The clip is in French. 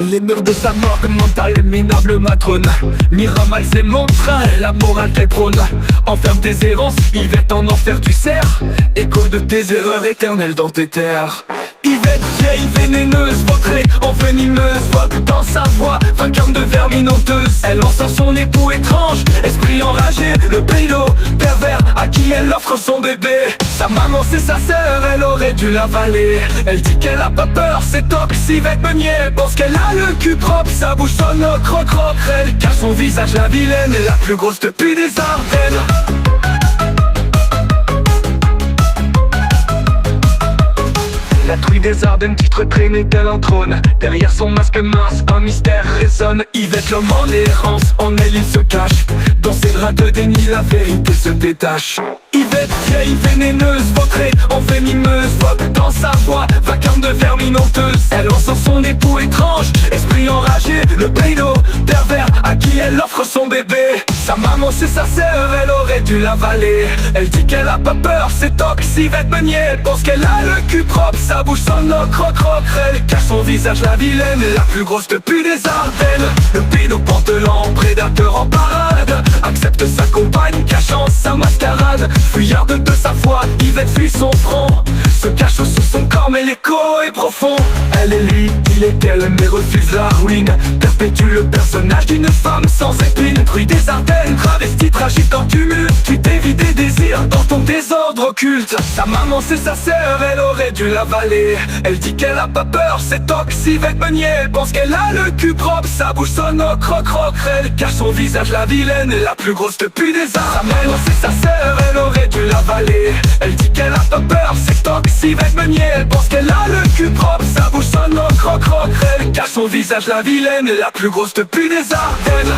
Les murs de sa mort mentale, minable matrone. Mira mal ses montres, la morale qu'elle prône. Enferme tes errances, Yvette en enfer tu sers. Écho de tes erreurs éternelles dans tes terres. Yvette, vieille vénéneuse, vautrée, envenimeuse, vogue dans sa voix, vainqueur de verminoteuse. Elle lance à son époux étrange, esprit enragé, le pédo pervers à qui elle offre son bébé. Sa maman c'est sa sœur, elle aurait dû l'avaler. Elle dit qu'elle a pas peur, c'est tox, Yvette Meunier pense qu'elle a le cul propre, sa bouche sonne au croc-croc. Elle cache son visage, la vilaine, la plus grosse depuis des Ardennes. La truie des Ardennes, titre traîné tel un trône. Derrière son masque mince, un mystère résonne. Yvette l'homme en errance, en elle il se cache. Dans ses draps de déni, la vérité se détache. Yvette, vieille vénéneuse, vautrée, envenimeuse, vogue dans sa voix, vacarme de verminoteuse. Elle lance son époux étrange, esprit enragé, le pédo pervers à qui elle offre son bébé. Sa maman c'est sa sœur, elle aurait dû l'avaler. Elle dit qu'elle a pas peur, c'est tox, Yvette Meunier. Elle pense qu'elle a le cul propre, sa bouche sonne au croc-croc. Elle cache son visage, la vilaine, la plus grosse depuis les Ardennes. Le pédo pantelant, prédateur en parade, accepte sa compagne, cachant sa mascarade. Fuyarde de sa foi, Yvette fuit son front, se cache sous son corps mais l'écho est profond. Elle est lui, il est elle, mais refuse la ruine. Perpétue le personnage d'une femme sans épine. Truie des Ardennes, travesti tragique en tumulte. Tu t'es vidé désir dans ton désordre occulte. Sa maman c'est sa sœur, elle aurait dû l'avaler. Elle dit qu'elle a pas peur, c'est tox, Yvette Meunier. Elle pense qu'elle a le cul propre, sa bouche sonne au croc-croc. Elle cache son visage, la vilaine, la plus grosse depuis des Ardennes. Sa maman c'est sa sœur, elle aurait dû l'avaler. Elle dit qu'elle a pas peur, c'est tox, Yvette Meunier. Elle pense qu'elle a le cul propre, sa bouche sonne au croc-croc. Elle cache son visage, la vilaine, la plus grosse depuis des Ardennes.